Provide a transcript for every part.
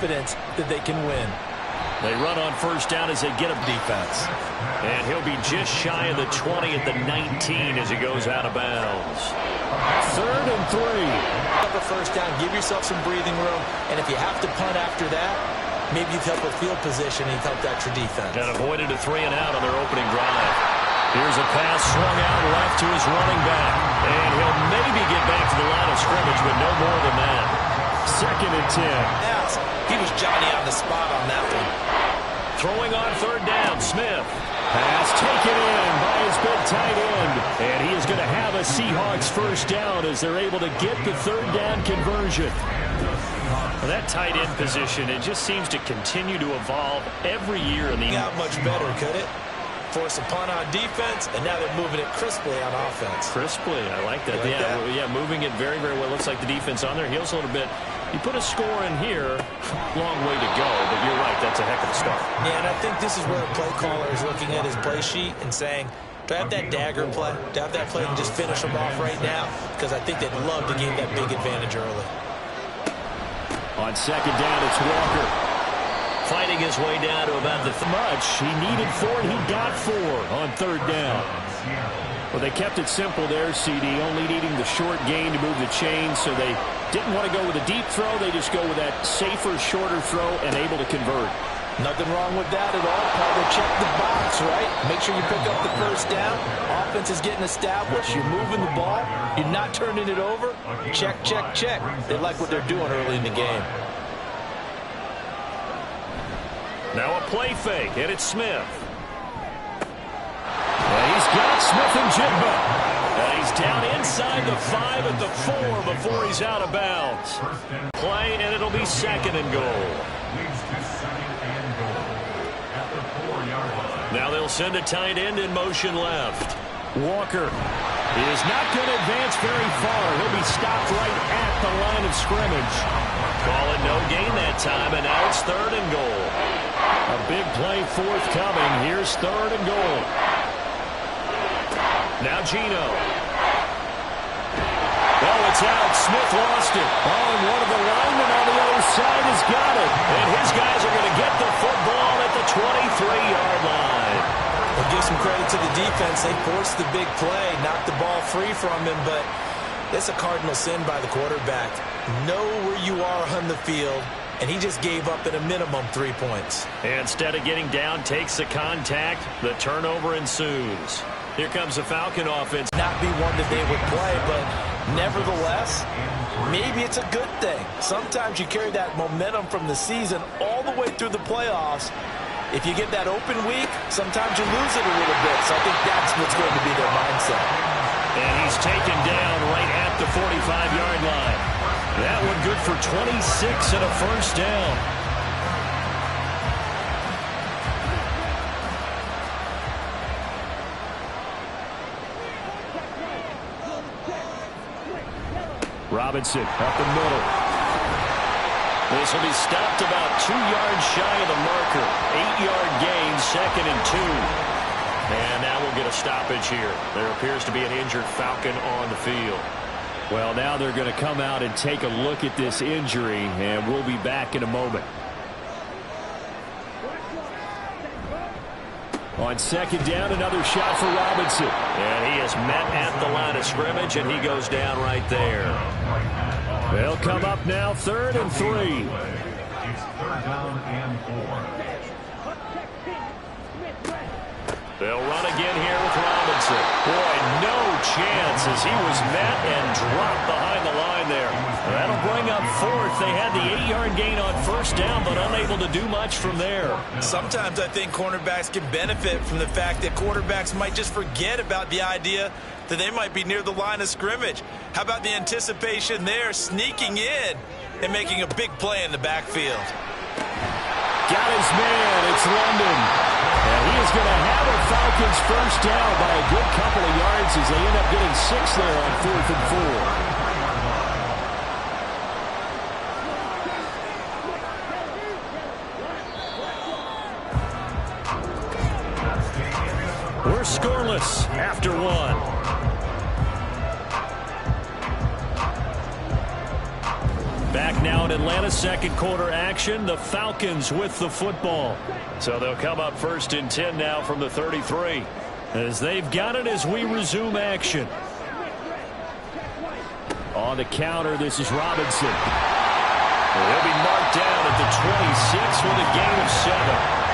confidence that they can win. They run on first down as they get a defense. And he'll be just shy of the 20 at the 19 as he goes out of bounds. 3rd and 3. Up a first down, give yourself some breathing room, and if you have to punt after that, maybe you help with field position and help out your defense. And avoided a 3 and out on their opening drive. Here's a pass swung out left to his running back. And he'll maybe get back to the line of scrimmage, but no more than that. 2nd and 10. Yes, he was Johnny on the spot on that one. Throwing on 3rd down, Smith. Pass taken in by his big tight end. And he is going to have a Seahawks first down as they're able to get the 3rd down conversion. Well, that tight end position, it just seems to continue to evolve every year in the Not much better, could it? Force a punt on defense, and now they're moving it crisply on offense. Crisply, I like that. Yeah, moving it very, very well. Looks like the defense on their heels a little bit. You put a score in here, long way to go, but you're right, that's a heck of a start. Yeah, and I think this is where a play caller is looking at his play sheet and saying, do I have that dagger play? Do I have that play and just finish them off right now? Because I think they'd love to gain that big advantage early. On 2nd down, it's Walker. Fighting his way down to about the much. He needed 4, and he got 4 on 3rd down. Well, they kept it simple there, CD, only needing the short gain to move the chain, so they didn't want to go with a deep throw. They just go with that safer, shorter throw and able to convert. Nothing wrong with that at all, Carter. Check the box, right? Make sure you pick up the first down. Offense is getting established. You're moving the ball. You're not turning it over. Check, check, check. They like what they're doing early in the game. Now a play fake, and it's Smith. And he's got Smith and Jigba. And he's down inside the 5 at the 4 before he's out of bounds. Play, and it'll be 2nd and goal. Now they'll send a tight end in motion left. Walker is not going to advance very far. He'll be stopped right at the line of scrimmage. Call it no gain that time, and now it's 3rd and goal. A big play forthcoming. Here's 3rd and goal. Now Gino. Oh, it's out. Smith lost it. Oh, and one of the linemen on the other side has got it. And his guys are going to get the football at the 23-yard line. We'll give some credit to the defense. They forced the big play, knocked the ball free from him, but it's a cardinal sin by the quarterback. Know where you are on the field, and he just gave up at a minimum 3 points. And instead of getting down, takes the contact. The turnover ensues. Here comes the Falcon offense. Not be one that they would play, but nevertheless, maybe it's a good thing. Sometimes you carry that momentum from the season all the way through the playoffs. If you get that open week, sometimes you lose it a little bit. So I think that's what's going to be their mindset. And he's taken down right at the 45-yard line. That one good for 26 and a first down. Robinson up the middle. This will be stopped about 2 yards shy of the marker. 8-yard gain, 2nd and 2. And now we'll get a stoppage here. There appears to be an injured Falcon on the field. Well, now they're going to come out and take a look at this injury, and we'll be back in a moment. On 2nd down, another shot for Robinson. And he is met at the line of scrimmage, and he goes down right there. They'll come up now, 3rd and 3. It's 3rd down and 4. They'll run again here with Robinson. Boy, no chance as he was met and dropped behind the line there. That'll bring up 4th. They had the 8-yard gain on first down, but unable to do much from there. Sometimes I think cornerbacks can benefit from the fact that quarterbacks might just forget about the idea that they might be near the line of scrimmage. How about the anticipation there, sneaking in and making a big play in the backfield? Got his man. It's London. And he is going to have a Falcons first down by a good couple of yards as they end up getting 6 there on 4th and 4. We're scoreless after 1. Back now in Atlanta's second quarter action. The Falcons with the football. So they'll come up 1st and 10 now from the 33. As they've got it as we resume action. On the counter, this is Robinson. He'll be marked down at the 26 with a gain of 7.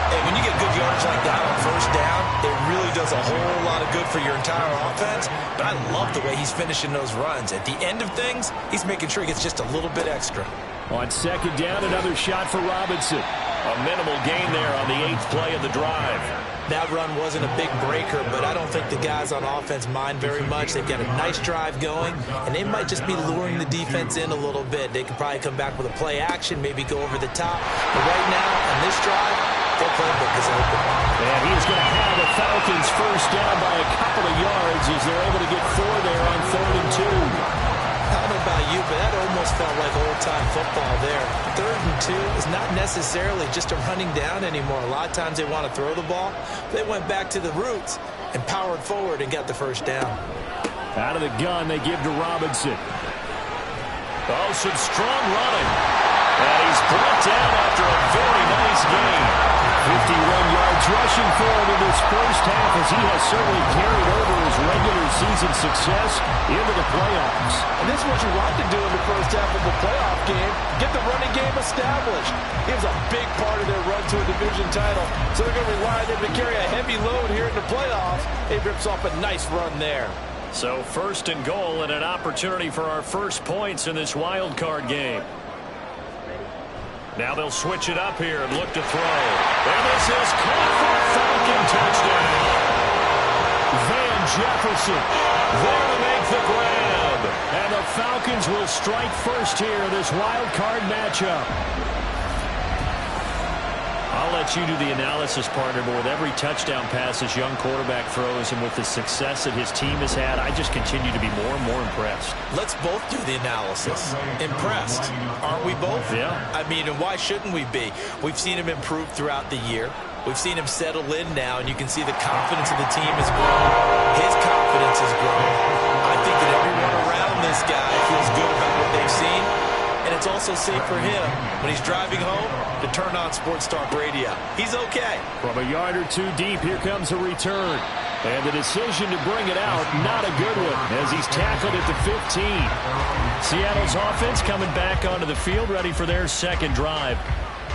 Hey, when you get good yards like that on 1st down, it really does a whole lot of good for your entire offense. But I love the way he's finishing those runs. At the end of things, he's making sure he gets just a little bit extra. On 2nd down, another shot for Robinson. A minimal gain there on the 8th play of the drive. That run wasn't a big breaker, but I don't think the guys on offense mind very much. They've got a nice drive going, and they might just be luring the defense in a little bit. They could probably come back with a play action, maybe go over the top. But right now, on this drive, their playbook is open. And he's going to have the Falcons 1st down by a couple of yards as they're able to get 4 there on 3rd and 2. I don't know about you, but that almost felt like old-time football there. 3rd and 2 is not necessarily just a running down anymore. A lot of times they want to throw the ball. They went back to the roots and powered forward and got the 1st down. Out of the gun, they give to Robinson. Oh, some strong running. And he's brought down after a very nice game. 51 yards rushing for him in this 1st half as he has certainly carried over his regular season success into the playoffs. And this is what you want to do in the 1st half of a playoff game. Get the running game established. He was a big part of their run to a division title. So they're going to rely on him to carry a heavy load here in the playoffs. He rips off a nice run there. So 1st and goal and an opportunity for our first points in this wild card game. Now they'll switch it up here and look to throw. And this is caught for a Falcon touchdown. Van Jefferson there to make the grab. And the Falcons will strike first here in this wild card matchup. I'll let you do the analysis, partner, but with every touchdown pass this young quarterback throws and with the success that his team has had, I just continue to be more and more impressed. Let's both do the analysis. Impressed, aren't we both? Yeah. I mean, and why shouldn't we be? We've seen him improve throughout the year. We've seen him settle in now, and you can see the confidence of the team has grown. His confidence has grown. I think that everyone around this guy feels good about what they've seen. And it's also safe for him when he's driving home to turn on Sports Talk Radio. He's okay. From a yard or 2 deep, here comes a return. And the decision to bring it out, not a good one, as he's tackled at the 15. Seattle's offense coming back onto the field, ready for their 2nd drive.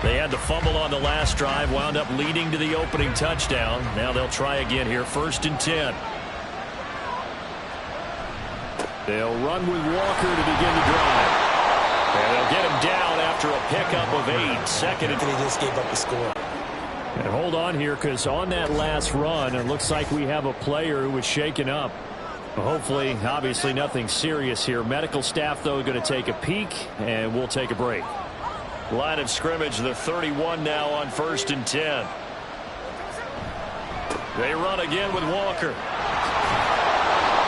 They had the fumble on the last drive, wound up leading to the opening touchdown. Now they'll try again here, 1st and 10. They'll run with Walker to begin the drive. And they'll get him down after a pickup of 8. 2nd and He just gave up the score. And hold on here, because on that last run, it looks like we have a player who was shaken up. Hopefully, obviously nothing serious here. Medical staff, though, going to take a peek, and we'll take a break. Line of scrimmage, the 31 now on 1st and 10. They run again with Walker.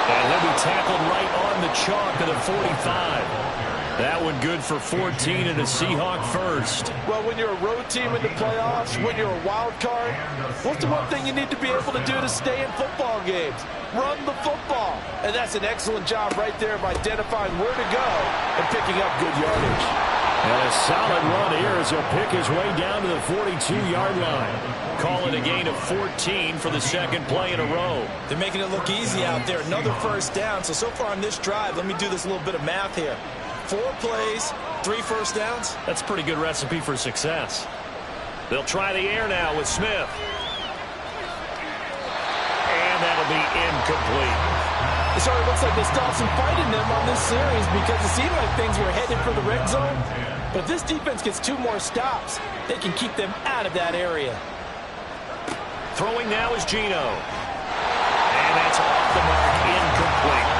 And he'll be tackled right on the chalk of the 45. That one good for 14 and a Seahawk 1st. Well, when you're a road team in the playoffs, when you're a wild card, what's the one thing you need to be able to do to stay in football games? Run the football. And that's an excellent job right there of identifying where to go and picking up good yardage. And a solid run here as he'll pick his way down to the 42-yard line. Call it a gain of 14 for the 2nd play in a row. They're making it look easy out there. Another 1st down. So far on this drive, let me do this little bit of math here. 4 plays, 3 1st downs. That's a pretty good recipe for success. They'll try the air now with Smith. And that'll be incomplete. It sort of looks like they stopped some fight in them on this series because it seemed like things were headed for the red zone. But if this defense gets 2 more stops, they can keep them out of that area. Throwing now is Geno. And that's off the mark, incomplete.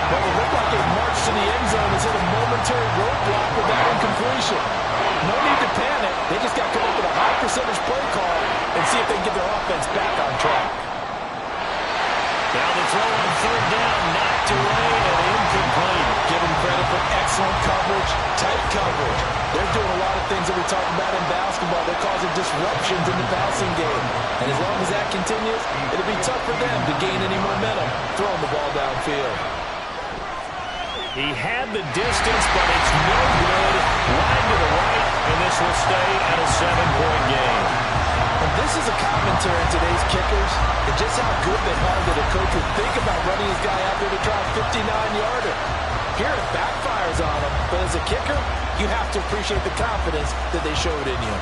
Well, it looked like a march to the end zone is hit a momentary roadblock with that incompletion. No need to panic. They just got to come up with a high percentage play call and see if they can get their offense back on track. Now the throw on 3rd down, knocked away and incomplete. Give them credit for excellent coverage, tight coverage. They're doing a lot of things that we talk about in basketball. They're causing disruptions in the passing game. And as long as that continues, it'll be tough for them to gain any momentum throwing the ball downfield. He had the distance, but it's no good. Wide to the right, and this will stay at a 7-point game. And this is a commentary in today's kickers, and just how good they are that a coach would think about running his guy out there to try a 59-yarder. Here it backfires on him, but as a kicker, you have to appreciate the confidence that they showed in you.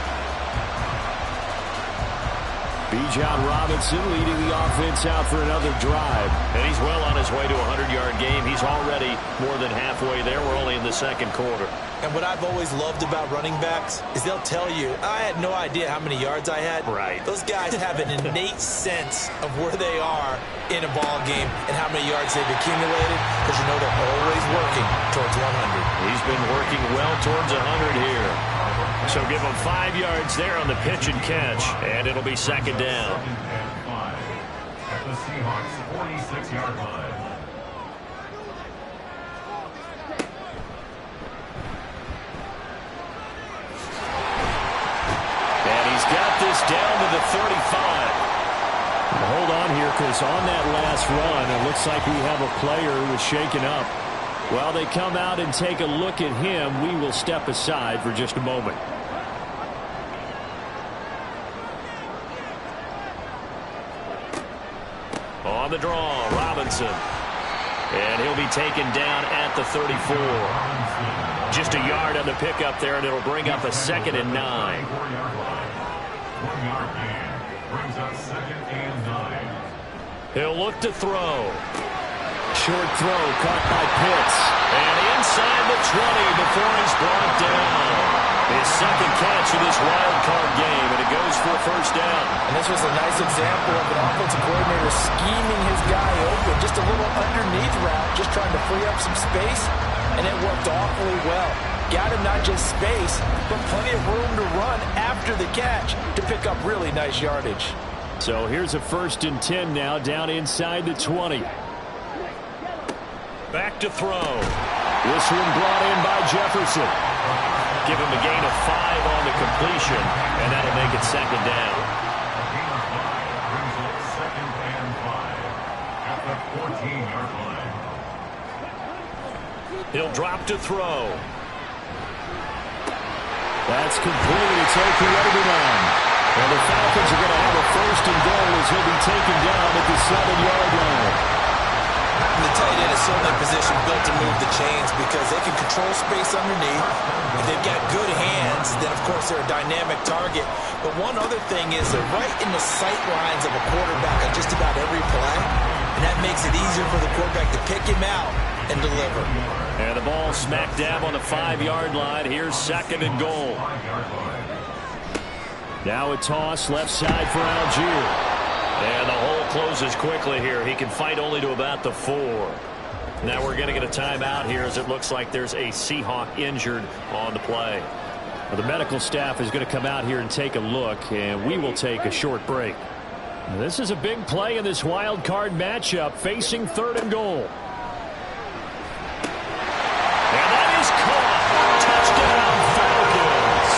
Bijan Robinson leading the offense out for another drive. And he's well on his way to a 100-yard game. He's already more than halfway there. We're only in the second quarter. And what I've always loved about running backs is they'll tell you, I had no idea how many yards I had. Right. Those guys have an innate sense of where they are in a ball game and how many yards they've accumulated, because you know they're always working towards 100. He's been working well towards 100 here. So give him 5 yards there on the pitch and catch, and it'll be second down. Second and 5 at the Seahawks' 46-yard line. And he's got this down to the 35. Hold on here, because on that last run, it looks like we have a player who was shaken up. While they come out and take a look at him, we will step aside for just a moment. On the draw, Robinson. And he'll be taken down at the 34. Just a yard on the pickup there, and it'll bring up a 2nd and 9. 1-yard gain brings up 2nd and 9. He'll look to throw. Short throw caught by Pitts. And inside the 20 before he's brought down. His second catch in this wild card game, and it goes for a first down. And this was a nice example of an offensive coordinator scheming his guy open. Just a little underneath route, just trying to free up some space, and it worked awfully well. Got him not just space, but plenty of room to run after the catch to pick up really nice yardage. So here's a 1st and 10 now, down inside the 20. Back to throw. This one brought in by Jefferson. Give him a gain of 5 on the completion, and that'll make it second down. A gain of 5 brings up 2nd and 5 at the 14-yard line. He'll drop to throw. That's complete. It's Okuegbunam. And the Falcons are going to have a 1st and goal as he'll be taken down at the 7-yard line. The tight end is certainly a position built to move the chains because they can control space underneath. If they've got good hands, then of course they're a dynamic target. But one other thing is they're right in the sight lines of a quarterback on just about every play. And that makes it easier for the quarterback to pick him out and deliver. And the ball smack dab on the 5-yard line. Here's 2nd and goal. Now a toss left side for Algier. And the hole closes quickly here. He can fight only to about the 4. Now we're going to get a timeout here as it looks like there's a Seahawk injured on the play. Well, the medical staff is going to come out here and take a look, and we will take a short break. Now, this is a big play in this wild card matchup facing 3rd and goal. And that is caught. Touchdown, Falcons.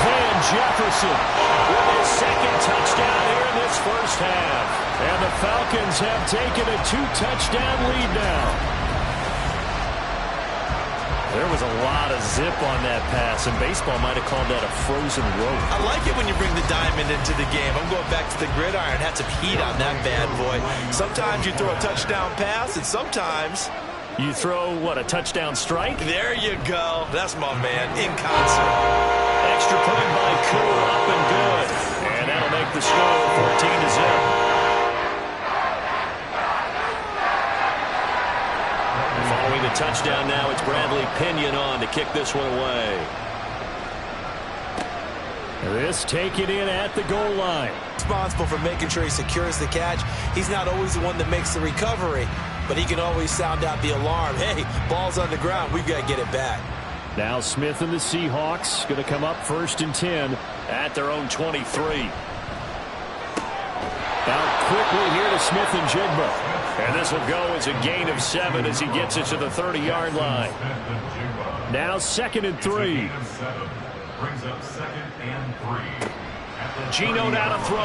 Van Jefferson With his 2nd touchdown here in this first half. And the Falcons have taken a 2-touchdown lead now. There was a lot of zip on that pass, and baseball might have called that a frozen rope. I like it when you bring the diamond into the game. I'm going back to the gridiron. Had some heat on that bad boy. Sometimes you throw a touchdown pass, and sometimes you throw, what, a touchdown strike? There you go. That's my man, in concert. Extra point by Cool, up and good. And that'll make the score 14-0. Following the touchdown now, it's Bradley Pinion on to kick this one away. This taken in at the goal line. Responsible for making sure he secures the catch. He's not always the one that makes the recovery, but he can always sound out the alarm. Hey, ball's on the ground. We've got to get it back. Now Smith and the Seahawks going to come up 1st and 10 at their own 23. Out quickly here to Smith and Jigba. And this will go as a gain of 7 as he gets it to the 30-yard line. Now 2nd and 3. Brings up 2nd and 3. Geno now to throw.